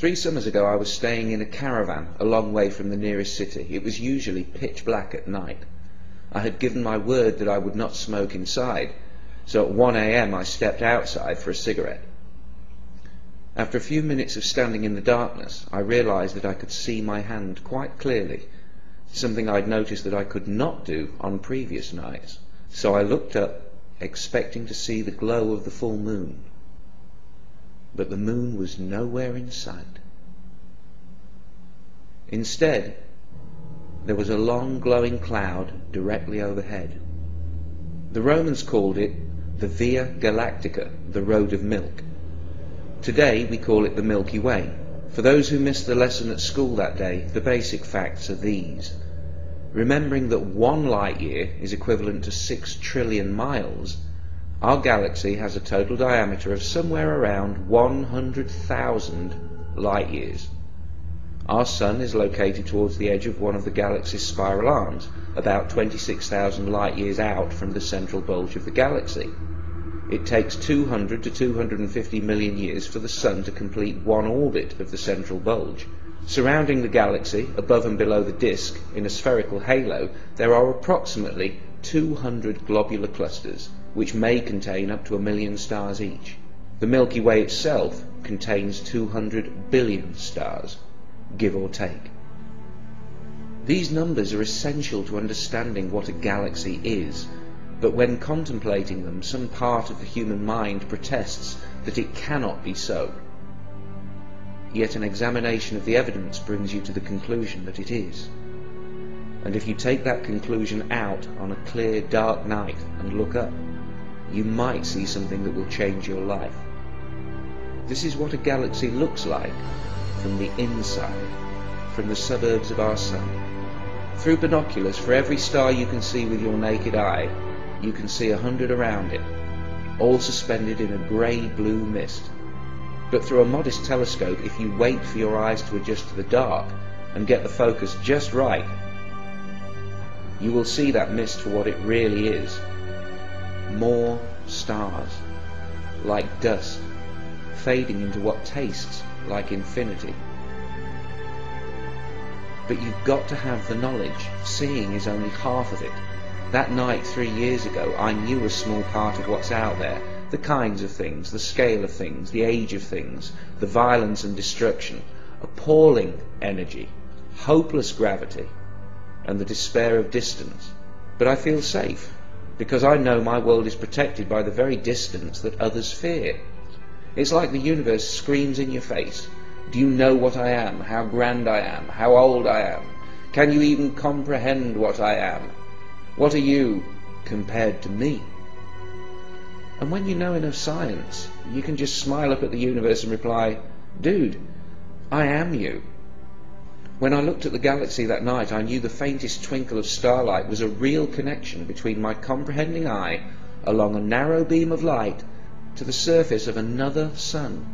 3 summers ago I was staying in a caravan a long way from the nearest city. It was usually pitch black at night. I had given my word that I would not smoke inside, so at 1 a.m. I stepped outside for a cigarette. After a few minutes of standing in the darkness, I realized that I could see my hand quite clearly, something I'd noticed that I could not do on previous nights. So I looked up, expecting to see the glow of the full moon. But the moon was nowhere in sight. Instead, there was a long glowing cloud directly overhead. The Romans called it the Via Galactica, the Road of Milk. Today we call it the Milky Way. For those who missed the lesson at school that day, the basic facts are these. Remembering that 1 light year is equivalent to 6 trillion miles, our galaxy has a total diameter of somewhere around 100,000 light years. Our Sun is located towards the edge of one of the galaxy's spiral arms, about 26,000 light years out from the central bulge of the galaxy. It takes 200 to 250 million years for the Sun to complete one orbit of the central bulge. Surrounding the galaxy, above and below the disk, in a spherical halo, there are approximately 200 globular clusters, which may contain up to 1 million stars each. The Milky Way itself contains 200 billion stars, give or take. These numbers are essential to understanding what a galaxy is, but when contemplating them, some part of the human mind protests that it cannot be so. Yet an examination of the evidence brings you to the conclusion that it is. And if you take that conclusion out on a clear, dark night and look up, you might see something that will change your life. This is what a galaxy looks like from the inside, from the suburbs of our Sun. Through binoculars, for every star you can see with your naked eye, you can see 100 around it, all suspended in a grey-blue mist. But through a modest telescope, if you wait for your eyes to adjust to the dark and get the focus just right, you will see that mist for what it really is. More stars, like dust, fading into what tastes like infinity. But you've got to have the knowledge. Seeing is only half of it. That night 3 years ago, I knew a small part of what's out there, the kinds of things, the scale of things, the age of things, the violence and destruction, appalling energy, hopeless gravity, and the despair of distance. But I feel safe, because I know my world is protected by the very distance that others fear. It's like the universe screams in your face. Do you know what I am, how grand I am, how old I am? Can you even comprehend what I am? What are you compared to me? And when you know enough science, you can just smile up at the universe and reply, dude, I am you. When I looked at the galaxy that night, I knew the faintest twinkle of starlight was a real connection between my comprehending eye along a narrow beam of light to the surface of another sun.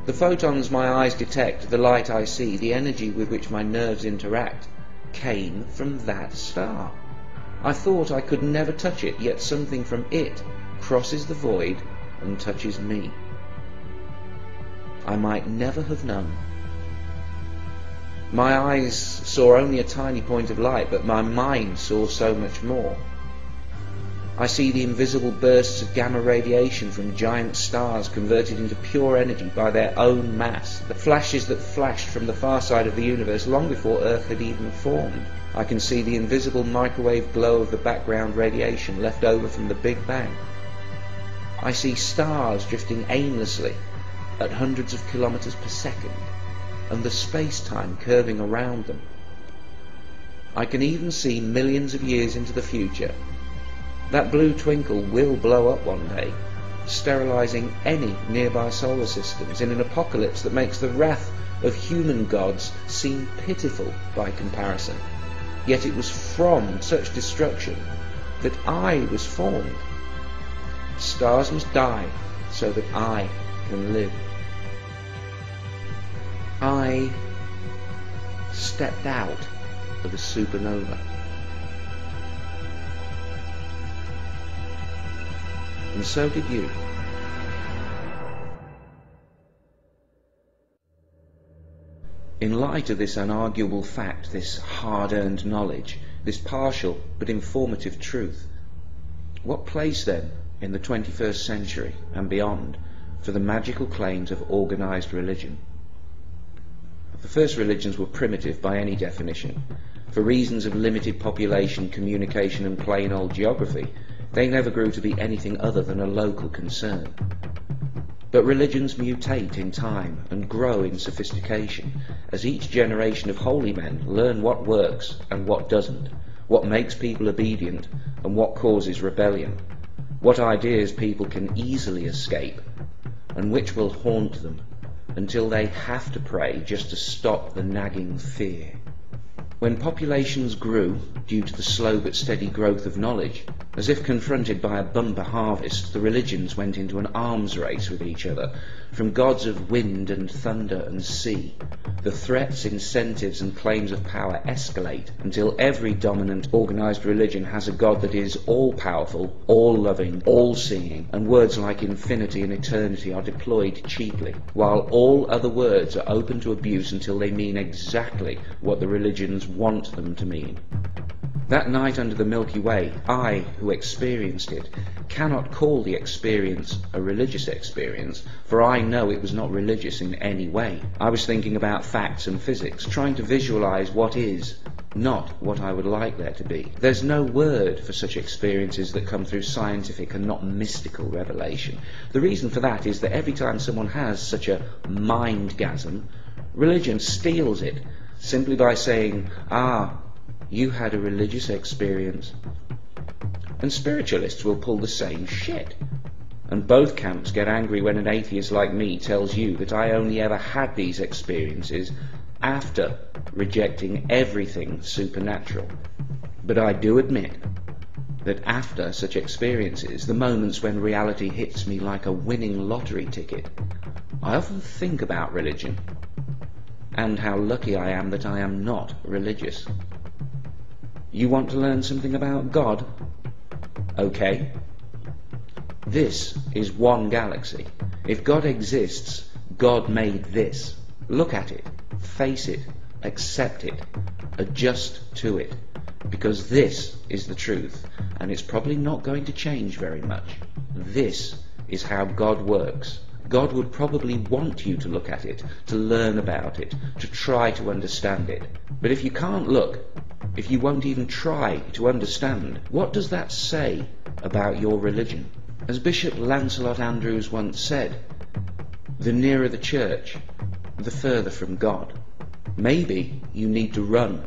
The photons my eyes detect, the light I see, the energy with which my nerves interact, came from that star. I thought I could never touch it, yet something from it crosses the void and touches me. I might never have known. My eyes saw only a tiny point of light, but my mind saw so much more. I see the invisible bursts of gamma radiation from giant stars converted into pure energy by their own mass, the flashes that flashed from the far side of the universe long before Earth had even formed. I can see the invisible microwave glow of the background radiation left over from the Big Bang. I see stars drifting aimlessly at hundreds of kilometers per second, and the space-time curving around them. I can even see millions of years into the future. That blue twinkle will blow up one day, sterilizing any nearby solar systems in an apocalypse that makes the wrath of human gods seem pitiful by comparison. Yet it was from such destruction that I was formed. Stars must die so that I can live. I stepped out of a supernova. And so did you. In light of this unarguable fact, this hard-earned knowledge, this partial but informative truth, what place then in the 21st century and beyond for the magical claims of organised religion? The first religions were primitive by any definition. For reasons of limited population, communication and plain old geography, they never grew to be anything other than a local concern. But religions mutate in time and grow in sophistication as each generation of holy men learn what works and what doesn't, what makes people obedient and what causes rebellion, what ideas people can easily escape and which will haunt them until they have to pray just to stop the nagging fear. When populations grew, due to the slow but steady growth of knowledge, as if confronted by a bumper harvest, the religions went into an arms race with each other, from gods of wind and thunder and sea. The threats, incentives and claims of power escalate until every dominant organised religion has a god that is all-powerful, all-loving, all-seeing, and words like infinity and eternity are deployed cheaply, while all other words are open to abuse until they mean exactly what the religions want them to mean. That night under the Milky Way, I, who experienced it, cannot call the experience a religious experience, for I know it was not religious in any way. I was thinking about facts and physics, trying to visualize what is, not what I would like there to be. There's no word for such experiences that come through scientific and not mystical revelation. The reason for that is that every time someone has such a mindgasm, religion steals it, simply by saying, you had a religious experience. And spiritualists will pull the same shit. And both camps get angry when an atheist like me tells you that I only ever had these experiences after rejecting everything supernatural. But I do admit that after such experiences, the moments when reality hits me like a winning lottery ticket, I often think about religion and how lucky I am that I am not religious. You want to learn something about God? Okay. This is one galaxy. If God exists, God made this. Look at it, face it, accept it, adjust to it, because this is the truth, and it's probably not going to change very much. This is how God works. God would probably want you to look at it, to learn about it, to try to understand it. But if you can't look, if you won't even try to understand, what does that say about your religion? As Bishop Lancelot Andrews once said, the nearer the church, the further from God. Maybe you need to run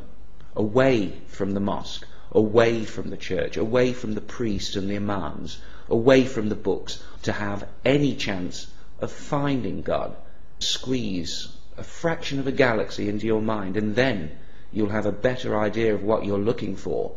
away from the mosque, away from the church, away from the priest and the imams, away from the books, to have any chance of finding God. Squeeze a fraction of a galaxy into your mind, and then you'll have a better idea of what you're looking for.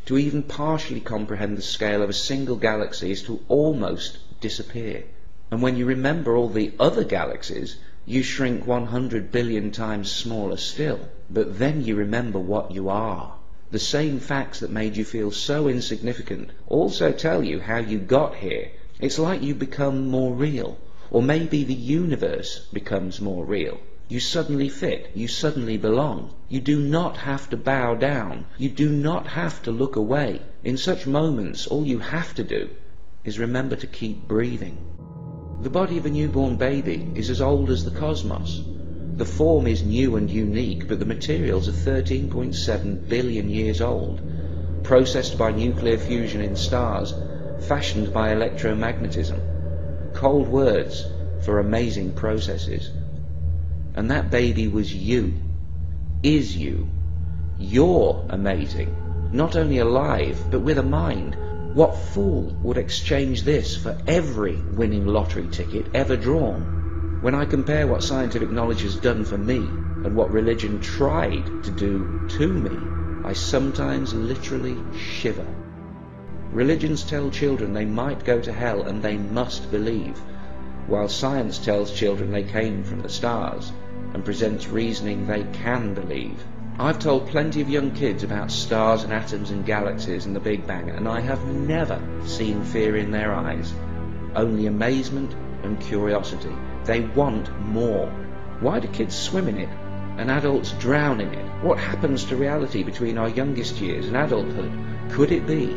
To even partially comprehend the scale of a single galaxy is to almost disappear. And when you remember all the other galaxies, you shrink 100 billion times smaller still. But then you remember what you are. The same facts that made you feel so insignificant also tell you how you got here. It's like you become more real. Or maybe the universe becomes more real. You suddenly fit. You suddenly belong. You do not have to bow down. You do not have to look away. In such moments, all you have to do is remember to keep breathing. The body of a newborn baby is as old as the cosmos. The form is new and unique, but the materials are 13.7 billion years old, processed by nuclear fusion in stars, fashioned by electromagnetism. Cold words for amazing processes. And that baby was you, is you. You're amazing, not only alive, but with a mind. What fool would exchange this for every winning lottery ticket ever drawn? When I compare what scientific knowledge has done for me and what religion tried to do to me, I sometimes literally shiver. Religions tell children they might go to hell and they must believe, while science tells children they came from the stars and presents reasoning they can believe. I've told plenty of young kids about stars and atoms and galaxies and the Big Bang, and I have never seen fear in their eyes, only amazement and curiosity. They want more. Why do kids swim in it? and adults drown in it? What happens to reality between our youngest years and adulthood? Could it be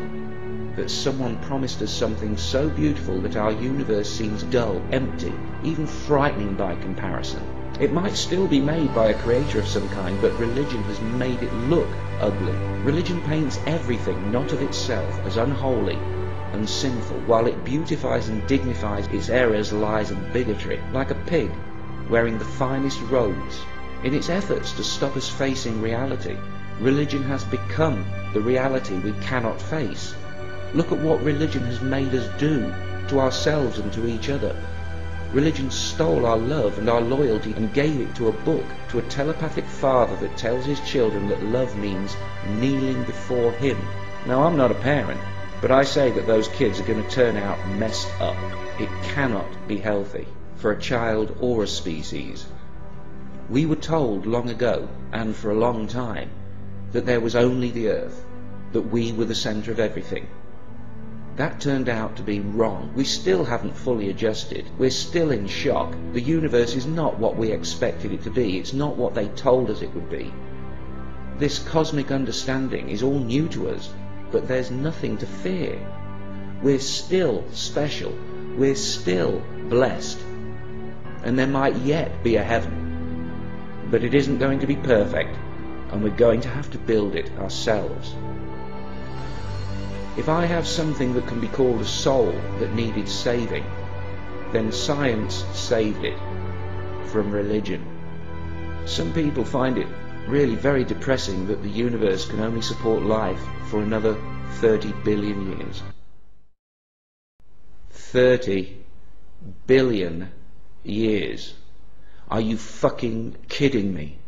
that someone promised us something so beautiful that our universe seems dull, empty, even frightening by comparison? It might still be made by a creator of some kind, but religion has made it look ugly. Religion paints everything not of itself as unholy and sinful, while it beautifies and dignifies its errors, lies and bigotry, like a pig wearing the finest robes. In its efforts to stop us facing reality, religion has become the reality we cannot face. Look at what religion has made us do to ourselves and to each other. Religion stole our love and our loyalty and gave it to a book, to a telepathic father that tells his children that love means kneeling before him. Now, I'm not a parent, but I say that those kids are going to turn out messed up. It cannot be healthy for a child or a species. We were told long ago, and for a long time, that there was only the earth, that we were the centre of everything. That turned out to be wrong. We still haven't fully adjusted. We're still in shock. The universe is not what we expected it to be. It's not what they told us it would be. This cosmic understanding is all new to us, but there's nothing to fear. We're still special. We're still blessed. And there might yet be a heaven. But it isn't going to be perfect, and we're going to have to build it ourselves. If I have something that can be called a soul that needed saving, then science saved it from religion. Some people find it really very depressing that the universe can only support life for another 30 billion years. 30 billion years. Are you fucking kidding me?